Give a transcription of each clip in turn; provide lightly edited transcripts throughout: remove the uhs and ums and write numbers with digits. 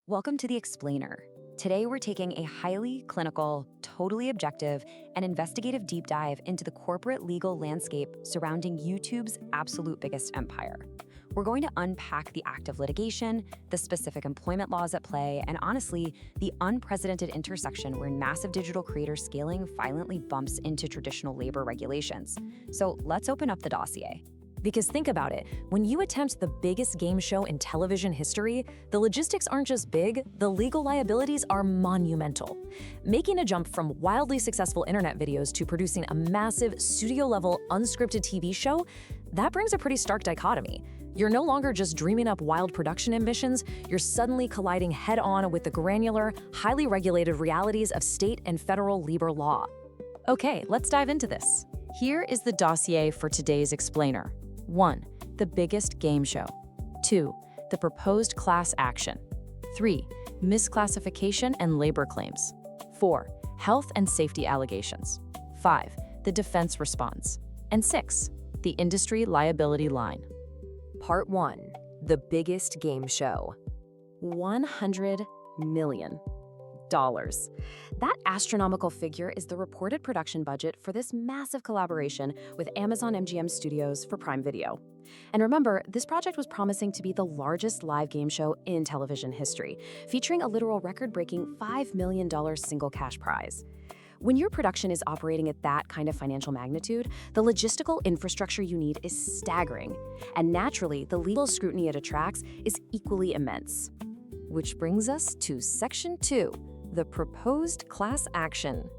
Welcome to The Explainer. Today, we're taking a highly clinical, totally objective, and investigative deep dive into the corporate legal landscape surrounding YouTube's absolute biggest empire. We're going to unpack the active litigation, the specific employment laws at play, and honestly, the unprecedented intersection where massive digital creator scaling violently bumps into traditional labor regulations. So let's open up the dossier. Because think about it, when you attempt the biggest game show in television history, the logistics aren't just big, the legal liabilities are monumental. Making a jump from wildly successful internet videos to producing a massive, studio-level, unscripted TV show, that brings a pretty stark dichotomy. You're no longer just dreaming up wild production ambitions, you're suddenly colliding head-on with the granular, highly regulated realities of state and federal labor law. Okay, let's dive into this. Here is the dossier for today's explainer. 1. The biggest game show. 2. The proposed class action. 3. Misclassification and labor claims. 4. Health and safety allegations. 5. The defense response. And 6. The industry liability line. Part 1. The biggest game show. $100 million. That astronomical figure is the reported production budget for this massive collaboration with Amazon MGM Studios for Prime Video. And remember, this project was promising to be the largest live game show in television history, featuring a literal record-breaking $5 million single cash prize. When your production is operating at that kind of financial magnitude, the logistical infrastructure you need is staggering. And naturally, the legal scrutiny it attracts is equally immense. Which brings us to Section 2. The proposed class action.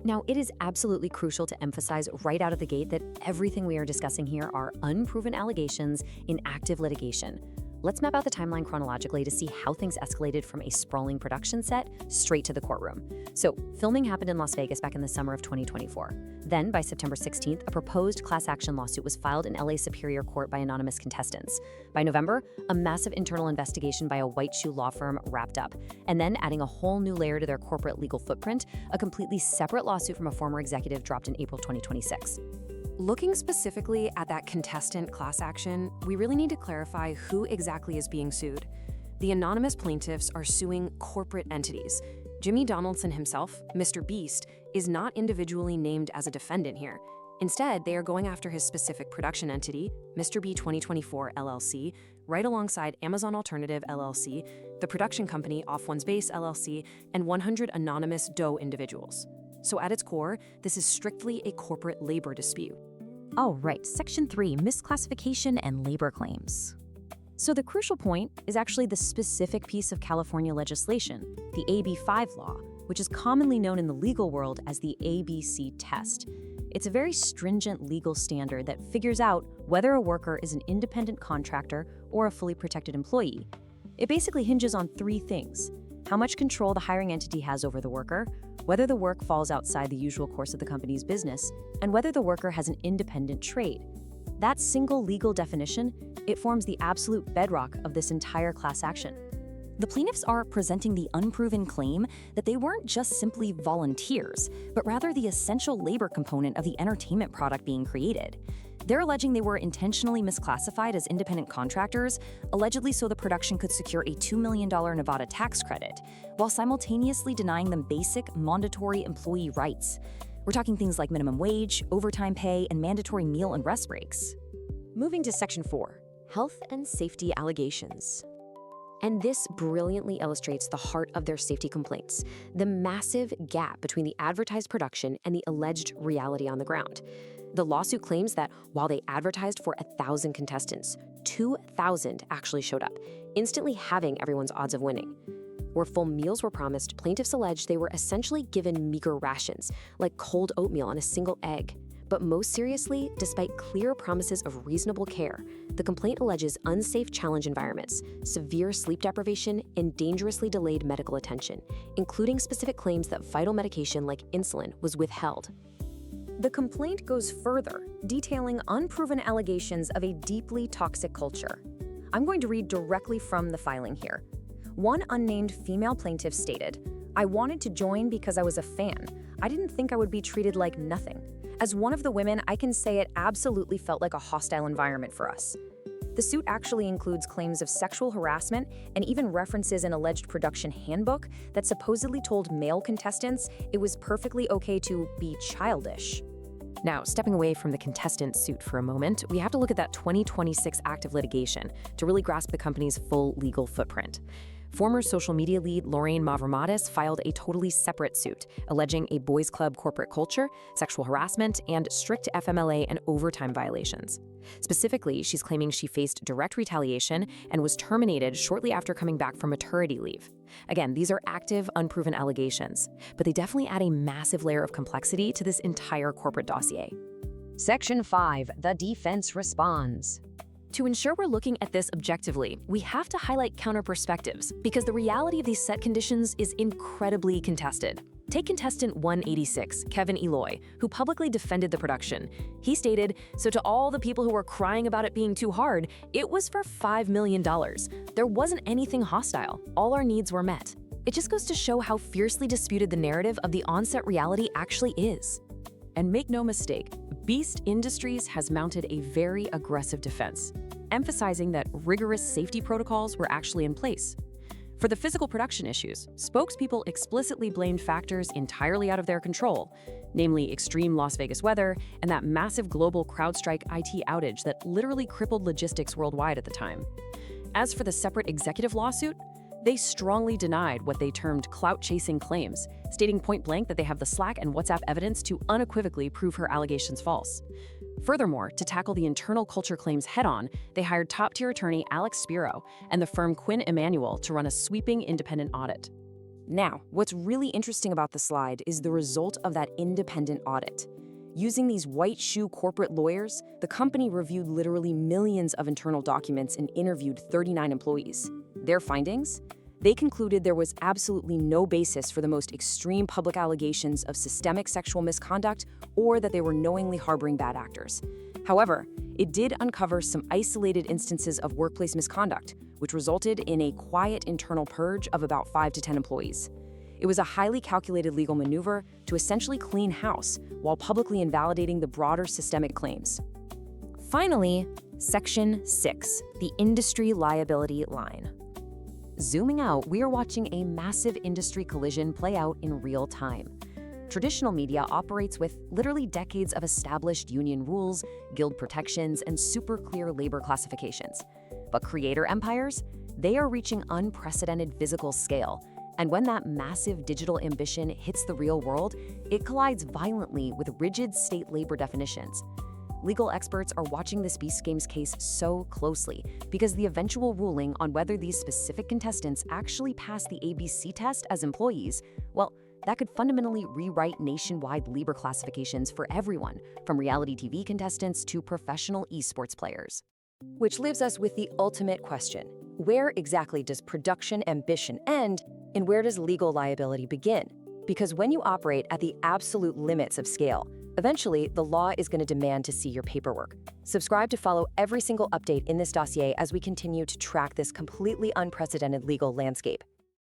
Now, it is absolutely crucial to emphasize right out of the gate that everything we are discussing here are unproven allegations in active litigation. Let's map out the timeline chronologically to see how things escalated from a sprawling production set straight to the courtroom. So, filming happened in Las Vegas back in the summer of 2024. Then, by September 16th, a proposed class action lawsuit was filed in LA Superior Court by anonymous contestants. By November, a massive internal investigation by a white shoe law firm wrapped up. And then, adding a whole new layer to their corporate legal footprint, a completely separate lawsuit from a former executive dropped in April 2026. Looking specifically at that contestant class action, we really need to clarify who exactly is being sued. The anonymous plaintiffs are suing corporate entities. Jimmy Donaldson himself, MrBeast, is not individually named as a defendant here. Instead, they are going after his specific production entity, MrB 2024 LLC, right alongside Amazon Alternative LLC, the production company Off One's Base LLC, and 100 anonymous DOE individuals. So at its core, this is strictly a corporate labor dispute. Oh, right, Section 3, misclassification and labor claims. So the crucial point is actually the specific piece of California legislation, the AB5 law, which is commonly known in the legal world as the ABC test. It's a very stringent legal standard that figures out whether a worker is an independent contractor or a fully protected employee. It basically hinges on three things: how much control the hiring entity has over the worker, whether the work falls outside the usual course of the company's business, and whether the worker has an independent trade. That single legal definition, it forms the absolute bedrock of this entire class action. The plaintiffs are presenting the unproven claim that they weren't just simply volunteers, but rather the essential labor component of the entertainment product being created. They're alleging they were intentionally misclassified as independent contractors, allegedly so the production could secure a $2 million Nevada tax credit, while simultaneously denying them basic, mandatory employee rights. We're talking things like minimum wage, overtime pay, and mandatory meal and rest breaks. Moving to Section 4, health and safety allegations. And this brilliantly illustrates the heart of their safety complaints, the massive gap between the advertised production and the alleged reality on the ground. The lawsuit claims that while they advertised for 1,000 contestants, 2,000 actually showed up, instantly halving everyone's odds of winning. Where full meals were promised, plaintiffs alleged they were essentially given meager rations, like cold oatmeal and a single egg. But most seriously, despite clear promises of reasonable care, the complaint alleges unsafe challenge environments, severe sleep deprivation, and dangerously delayed medical attention, including specific claims that vital medication like insulin was withheld. The complaint goes further, detailing unproven allegations of a deeply toxic culture. I'm going to read directly from the filing here. One unnamed female plaintiff stated, "I wanted to join because I was a fan. I didn't think I would be treated like nothing. As one of the women, I can say it absolutely felt like a hostile environment for us." The suit actually includes claims of sexual harassment and even references an alleged production handbook that supposedly told male contestants it was perfectly okay to be childish. Now, stepping away from the contestant suit for a moment, we have to look at that 2026 active litigation to really grasp the company's full legal footprint. Former social media lead Lorraine Mavromatis filed a totally separate suit, alleging a boys' club corporate culture, sexual harassment, and strict FMLA and overtime violations. Specifically, she's claiming she faced direct retaliation and was terminated shortly after coming back from maternity leave. Again, these are active, unproven allegations, but they definitely add a massive layer of complexity to this entire corporate dossier. Section 5. The defense responds. To ensure we're looking at this objectively, we have to highlight counter perspectives because the reality of these set conditions is incredibly contested. Take contestant 186, Kevin Eloy, who publicly defended the production. He stated, "So to all the people who were crying about it being too hard, it was for $5 million. There wasn't anything hostile. All our needs were met." It just goes to show how fiercely disputed the narrative of the on-set reality actually is. And make no mistake, Beast Industries has mounted a very aggressive defense, emphasizing that rigorous safety protocols were actually in place. For the physical production issues, spokespeople explicitly blamed factors entirely out of their control, namely extreme Las Vegas weather and that massive global CrowdStrike IT outage that literally crippled logistics worldwide at the time. As for the separate executive lawsuit, they strongly denied what they termed clout-chasing claims, stating point-blank that they have the Slack and WhatsApp evidence to unequivocally prove her allegations false. Furthermore, to tackle the internal culture claims head-on, they hired top-tier attorney Alex Spiro and the firm Quinn Emanuel to run a sweeping independent audit. Now, what's really interesting about the slide is the result of that independent audit. Using these white shoe corporate lawyers, the company reviewed literally millions of internal documents and interviewed 39 employees. Their findings? They concluded there was absolutely no basis for the most extreme public allegations of systemic sexual misconduct or that they were knowingly harboring bad actors. However, it did uncover some isolated instances of workplace misconduct, which resulted in a quiet internal purge of about 5 to 10 employees. It was a highly calculated legal maneuver to essentially clean house while publicly invalidating the broader systemic claims. Finally, Section 6, the industry liability line. Zooming out, we are watching a massive industry collision play out in real time. Traditional media operates with literally decades of established union rules, guild protections, and super clear labor classifications. But creator empires, they are reaching unprecedented physical scale. And when that massive digital ambition hits the real world, it collides violently with rigid state labor definitions. Legal experts are watching this Beast Games case so closely because the eventual ruling on whether these specific contestants actually pass the ABC test as employees, well, that could fundamentally rewrite nationwide labor classifications for everyone, from reality TV contestants to professional esports players. Which leaves us with the ultimate question. Where exactly does production ambition end, and where does legal liability begin? Because when you operate at the absolute limits of scale, eventually the law is going to demand to see your paperwork. Subscribe to follow every single update in this dossier as we continue to track this completely unprecedented legal landscape.